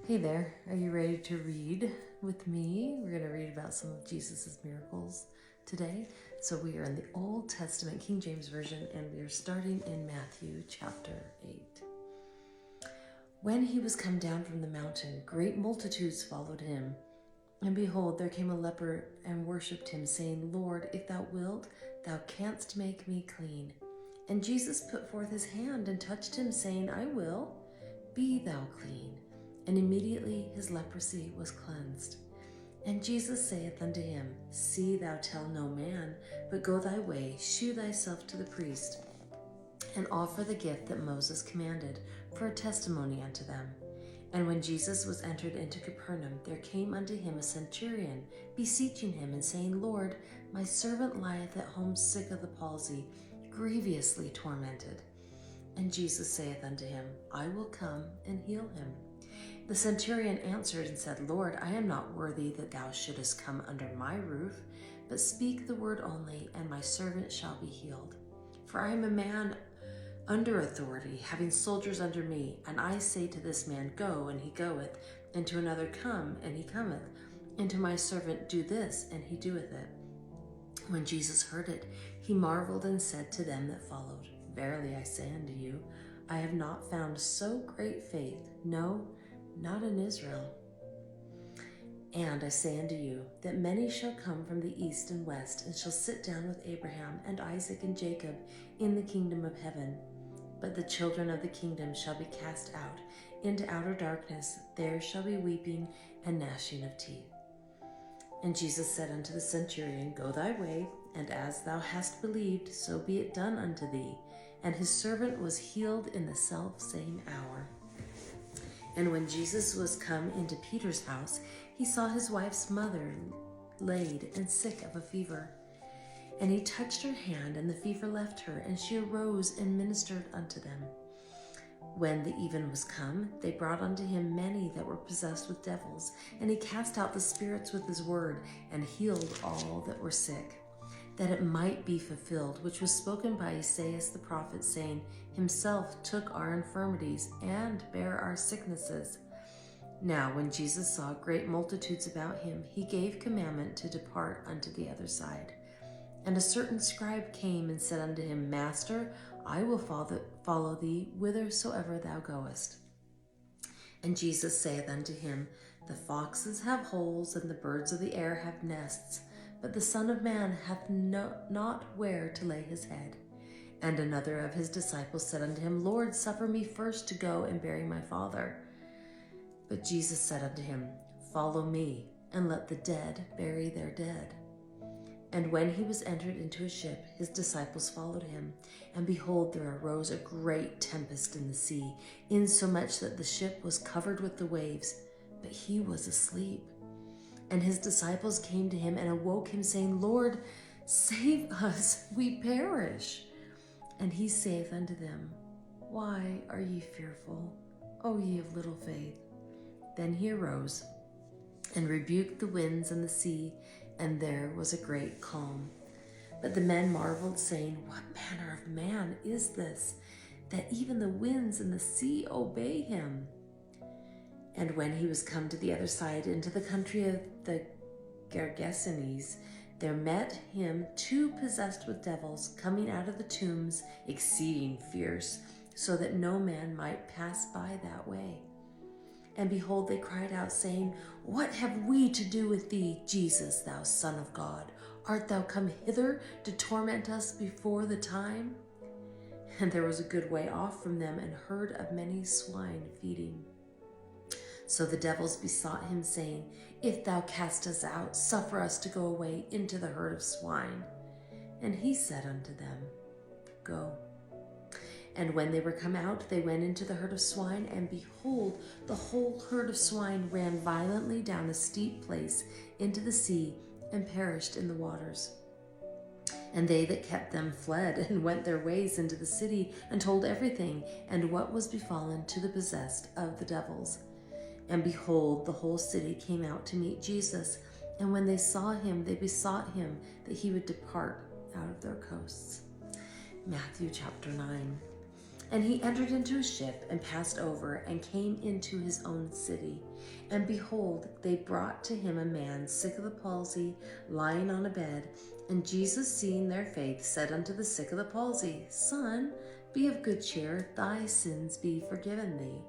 Hey there, are you ready to read with me? We're going to read about some of Jesus' miracles today. So we are in the Old Testament, King James Version, and we are starting in Matthew chapter 8. When he was come down from the mountain, great multitudes followed him. And behold, there came a leper and worshipped him, saying, Lord, if thou wilt, thou canst make me clean. And Jesus put forth his hand and touched him, saying, I will, be thou clean. And immediately his leprosy was cleansed. And Jesus saith unto him, See thou tell no man, but go thy way, shew thyself to the priest, and offer the gift that Moses commanded, for a testimony unto them. And when Jesus was entered into Capernaum, there came unto him a centurion, beseeching him, and saying, Lord, my servant lieth at home sick of the palsy, grievously tormented. And Jesus saith unto him, I will come and heal him. The centurion answered and said, Lord, I am not worthy that thou shouldest come under my roof, but speak the word only, and my servant shall be healed. For I am a man under authority, having soldiers under me, and I say to this man, Go, and he goeth, and to another, Come, and he cometh, and to my servant, Do this, and he doeth it. When Jesus heard it, he marveled and said to them that followed, Verily I say unto you, I have not found so great faith, no, not in Israel. And I say unto you, that many shall come from the east and west, and shall sit down with Abraham and Isaac and Jacob in the kingdom of heaven. But the children of the kingdom shall be cast out into outer darkness. There shall be weeping and gnashing of teeth. And Jesus said unto the centurion, Go thy way, and as thou hast believed, so be it done unto thee. And his servant was healed in the selfsame hour. And when Jesus was come into Peter's house, he saw his wife's mother laid and sick of a fever. And he touched her hand, and the fever left her, and she arose and ministered unto them. When the even was come, they brought unto him many that were possessed with devils, and he cast out the spirits with his word, and healed all that were sick, that it might be fulfilled, which was spoken by Esaias the prophet, saying, Himself took our infirmities, and bare our sicknesses. Now when Jesus saw great multitudes about him, he gave commandment to depart unto the other side. And a certain scribe came and said unto him, Master, I will follow thee whithersoever thou goest. And Jesus saith unto him, The foxes have holes, and the birds of the air have nests, but the Son of Man hath not where to lay his head. And another of his disciples said unto him, Lord, suffer me first to go and bury my father. But Jesus said unto him, Follow me, and let the dead bury their dead. And when he was entered into a ship, his disciples followed him. And behold, there arose a great tempest in the sea, insomuch that the ship was covered with the waves, but he was asleep. And his disciples came to him and awoke him, saying, Lord, save us, we perish. And he saith unto them, Why are ye fearful, O ye of little faith? Then he arose and rebuked the winds and the sea, and there was a great calm. But the men marveled, saying, What manner of man is this, that even the winds and the sea obey him? And when he was come to the other side, into the country of the Gergesenes, there met him two possessed with devils, coming out of the tombs, exceeding fierce, so that no man might pass by that way. And behold, they cried out, saying, What have we to do with thee, Jesus, thou Son of God? Art thou come hither to torment us before the time? And there was a good way off from them an herd of many swine feeding. So the devils besought him, saying, If thou cast us out, suffer us to go away into the herd of swine. And he said unto them, Go. And when they were come out, they went into the herd of swine, and behold, the whole herd of swine ran violently down a steep place into the sea, and perished in the waters. And they that kept them fled, and went their ways into the city, and told everything, and what was befallen to the possessed of the devils. And behold, the whole city came out to meet Jesus, and when they saw him, they besought him that he would depart out of their coasts. Matthew chapter 9. And he entered into a ship and passed over and came into his own city. And behold, they brought to him a man sick of the palsy, lying on a bed. And Jesus, seeing their faith, said unto the sick of the palsy, Son, be of good cheer, thy sins be forgiven thee.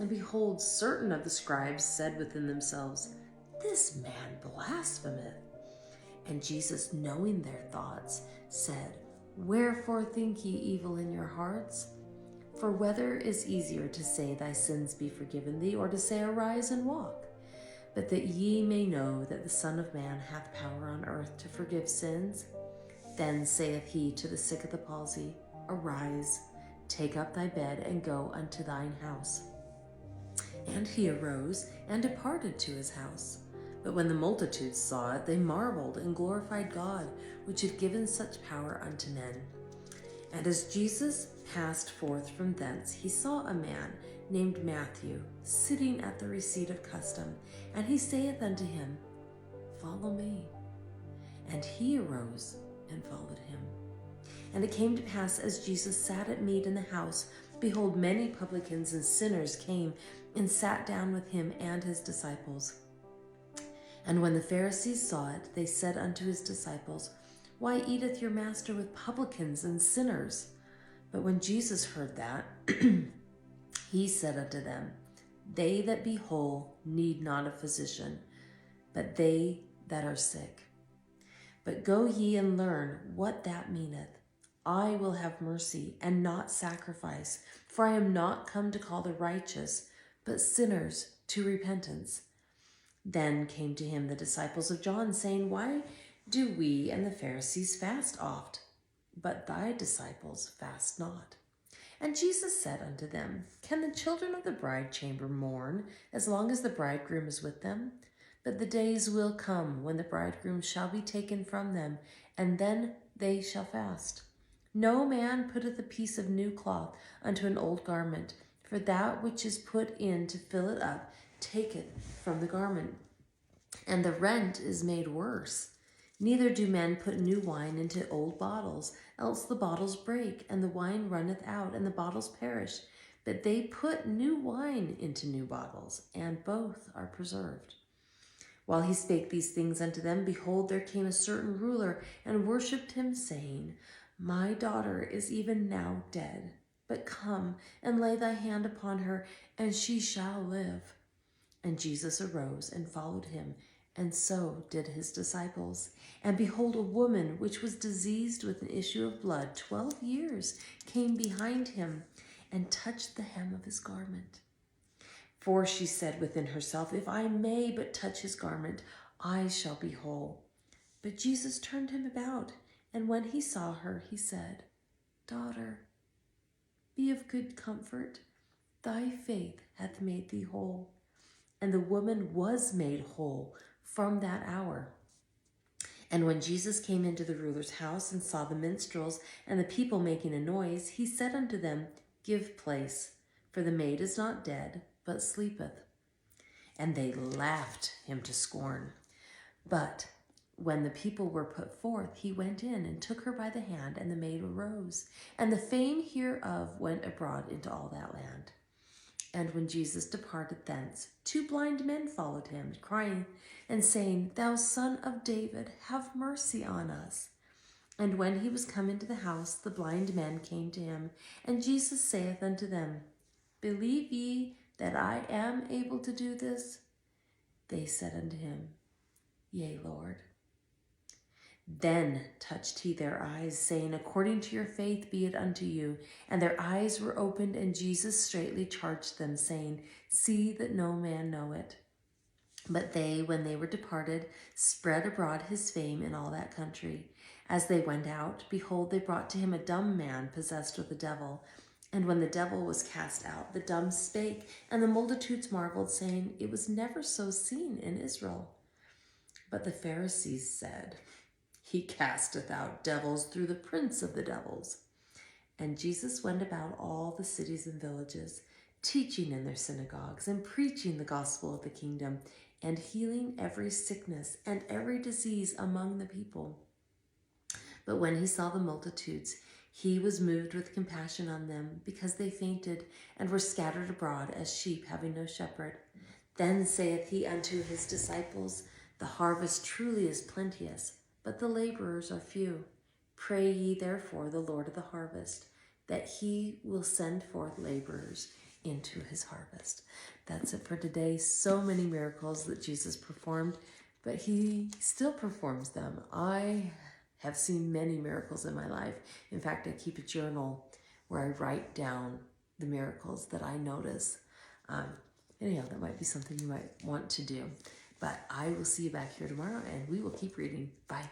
And behold, certain of the scribes said within themselves, This man blasphemeth. And Jesus, knowing their thoughts, said, Wherefore think ye evil in your hearts? For whether is easier to say, Thy sins be forgiven thee, or to say, Arise and walk? But that ye may know that the Son of Man hath power on earth to forgive sins. Then saith he to the sick of the palsy, Arise, take up thy bed, and go unto thine house. And he arose and departed to his house. But when the multitudes saw it, they marveled and glorified God, which had given such power unto men. And as Jesus passed forth from thence, he saw a man named Matthew sitting at the receipt of custom. And he saith unto him, Follow me. And he arose and followed him. And it came to pass, as Jesus sat at meat in the house, behold, many publicans and sinners came and sat down with him and his disciples. And when the Pharisees saw it, they said unto his disciples, Why eateth your master with publicans and sinners? But when Jesus heard that, he said unto them, They that be whole need not a physician, but they that are sick. But go ye and learn what that meaneth. I will have mercy and not sacrifice, for I am not come to call the righteous, but sinners to repentance. Then came to him the disciples of John, saying, Why do we and the Pharisees fast oft, but thy disciples fast not? And Jesus said unto them, Can the children of the bride chamber mourn as long as the bridegroom is with them? But the days will come when the bridegroom shall be taken from them, and then they shall fast. No man putteth a piece of new cloth unto an old garment, for that which is put in to fill it up taketh from the garment, and the rent is made worse. Neither do men put new wine into old bottles, else the bottles break, and the wine runneth out, and the bottles perish. But they put new wine into new bottles, and both are preserved. While he spake these things unto them, behold, there came a certain ruler, and worshipped him, saying, My daughter is even now dead, but come and lay thy hand upon her, and she shall live. And Jesus arose and followed him, and so did his disciples. And behold, a woman which was diseased with an issue of blood 12 years came behind him, and touched the hem of his garment. For she said within herself, If I may but touch his garment, I shall be whole. But Jesus turned him about, and when he saw her, he said, Daughter, be of good comfort. Thy faith hath made thee whole. And the woman was made whole from that hour. And when Jesus came into the ruler's house and saw the minstrels and the people making a noise, he said unto them, Give place, for the maid is not dead, but sleepeth. And they laughed him to scorn. But when the people were put forth, he went in and took her by the hand, and the maid arose. And the fame hereof went abroad into all that land. And when Jesus departed thence, 2 blind men followed him, crying and saying, Thou Son of David, have mercy on us. And when he was come into the house, the blind men came to him. And Jesus saith unto them, Believe ye that I am able to do this? They said unto him, Yea, Lord. Then touched he their eyes, saying, According to your faith be it unto you. And their eyes were opened, and Jesus straitly charged them, saying, See that no man know it. But they, when they were departed, spread abroad his fame in all that country. As they went out, behold, they brought to him a dumb man possessed with a devil. And when the devil was cast out, the dumb spake, and the multitudes marveled, saying, It was never so seen in Israel. But the Pharisees said, He casteth out devils through the prince of the devils. And Jesus went about all the cities and villages, teaching in their synagogues, and preaching the gospel of the kingdom, and healing every sickness and every disease among the people. But when he saw the multitudes, He was moved with compassion on them because they fainted and were scattered abroad as sheep having no shepherd. Then saith he unto his disciples, The harvest truly is plenteous, but the laborers are few. Pray ye therefore the Lord of the harvest, that he will send forth laborers into his harvest. That's it for today. So many miracles that Jesus performed, but he still performs them. I have seen many miracles in my life. In fact, I keep a journal where I write down the miracles that I notice. Anyhow, that might be something you might want to do. But I will see you back here tomorrow, and we will keep reading. Bye.